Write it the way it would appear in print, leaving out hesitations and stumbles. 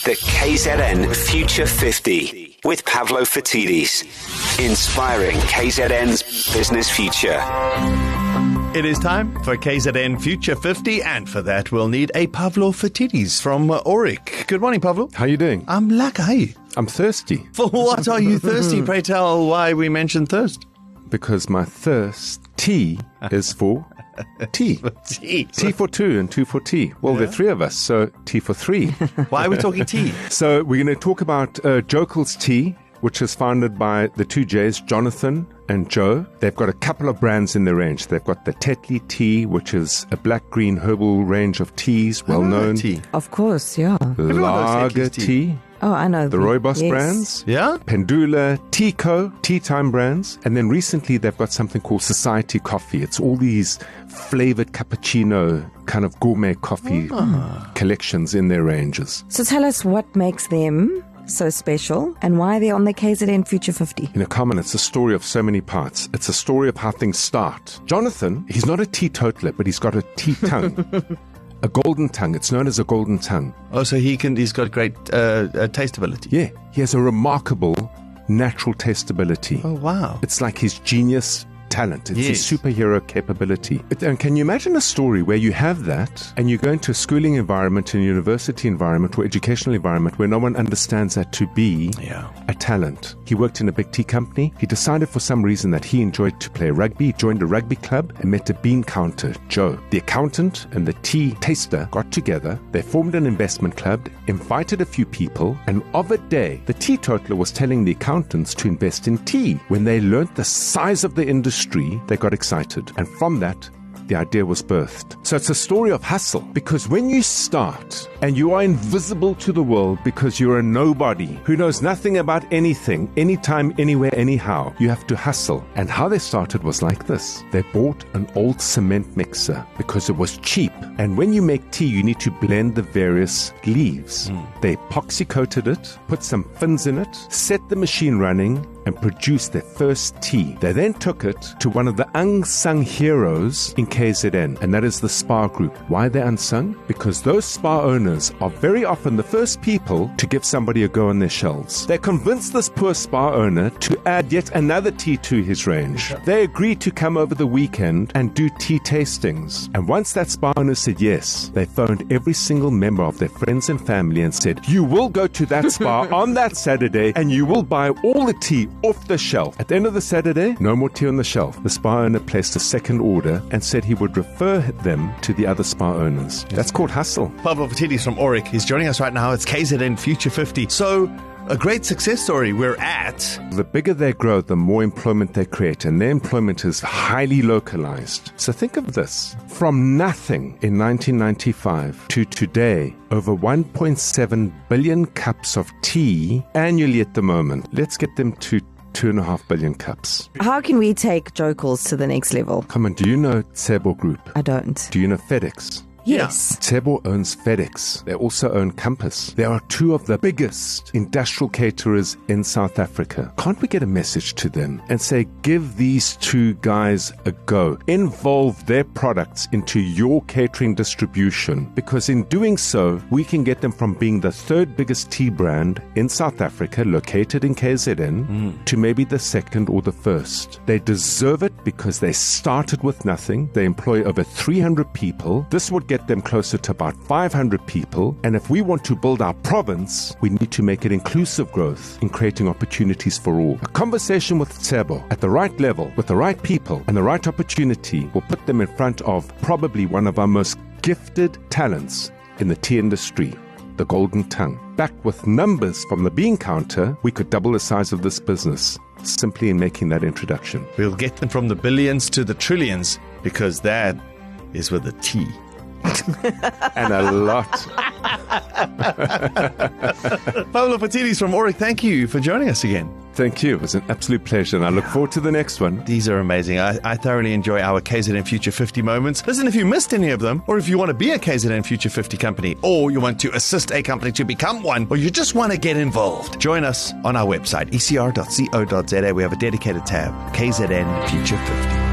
The KZN Future 50 with Pablo Fatidis. Inspiring KZN's business future. It is time for KZN Future 50, and for that we'll need a Pablo Fatidis from Auric. Good morning, Pablo. How are you doing? I'm Laager. I'm thirsty. For what are you thirsty? Pray tell why we mentioned thirst. Because my thirst, T, is for tea. T for two and two for tea. Well, there are three of us, so T for three. Why are we talking tea? So we're going to talk about Joekels tea, which is founded by the two J's, Jonathan and Joe. They've got a couple of brands in their range. They've got the Tetley tea, which is a black-green herbal range of teas, well-known. Tea. Of course, yeah. Laager tea. Oh, I know. The Rooibos brands. Yeah? Pendula, Tico, Tea Time brands. And then recently they've got something called Society Coffee. It's all these flavored cappuccino kind of gourmet coffee collections in their ranges. So tell us what makes them so special and why they're on the KZN Future 50. You know, Carmen, it's a story of so many parts. It's a story of how things start. Jonathan, he's not a teetotaler, but he's got a tea tongue. A golden tongue. It's known as a golden tongue. Oh, so he's got great taste ability. Yeah, he has a remarkable natural taste ability. Oh, wow. It's like his genius talent. It's his Yes. superhero capability. And can you imagine a story where you have that and you go into a schooling environment, a university environment or educational environment where no one understands that to be a talent? He worked in a big tea company. He decided for some reason that he enjoyed to play rugby. He joined a rugby club and met a bean counter, Joe. The accountant and the tea taster got together. They formed an investment club, invited a few people, and of a day, the teetotaler was telling the accountants to invest in tea. When they learnt the size of the industry, they got excited. And from that, the idea was birthed. So it's a story of hustle, because when you start and you are invisible to the world because you're a nobody who knows nothing about anything, anytime, anywhere, anyhow, you have to hustle. And how they started was like this. They bought an old cement mixer because it was cheap. And when you make tea, you need to blend the various leaves. They epoxy coated it, put some fins in it, set the machine running, and produced their first tea. They then took it to one of the unsung heroes in KZN, and that is the Spa Group. Why they're unsung? Because those spa owners are very often the first people to give somebody a go on their shelves. They convinced this poor spa owner to add yet another tea to his range. They agreed to come over the weekend and do tea tastings. And once that spa owner said yes, they phoned every single member of their friends and family and said, you will go to that spa on that Saturday and you will buy all the tea off the shelf. At the end of the Saturday, no more tea on the shelf. The spa owner placed a second order and said he would refer them to the other spa owners. That's called hustle. Pablo Fatidis from Auric is joining us right now. It's KZN Future 50. So, a great success story. We're at... The bigger they grow, the more employment they create, and their employment is highly localized. So think of this. From nothing in 1995 to today, over 1.7 billion cups of tea annually at the moment. Let's get them to 2.5 billion cups. How can we take Joekels to the next level? Come on, do you know Tsebo Group? I don't. Do you know FedEx? Yes. Tsebo owns FedEx. They also own Compass. They are two of the biggest industrial caterers in South Africa. Can't we get a message to them and say, give these two guys a go? Involve their products into your catering distribution, because in doing so, we can get them from being the third biggest tea brand in South Africa, located in KZN, to maybe the second or the first. They deserve it because they started with nothing. They employ over 300 people. This would get them closer to about 500 people. And if we want to build our province, we need to make it inclusive growth in creating opportunities for all. A conversation with Tsebo at the right level, with the right people and the right opportunity will put them in front of probably one of our most gifted talents in the tea industry, the golden tongue. Backed with numbers from the bean counter, we could double the size of this business simply in making that introduction. We'll get them from the billions to the trillions, because that is with the tea. And a lot. Pablo Fatidis from Auric, thank you for joining us again. Thank you. It was an absolute pleasure, and I look forward to the next one. These are amazing. I thoroughly enjoy our KZN Future 50 moments. Listen, if you missed any of them, or if you want to be a KZN Future 50 company, or you want to assist a company to become one, or you just want to get involved, join us on our website, ecr.co.za. We have a dedicated tab, KZN Future 50.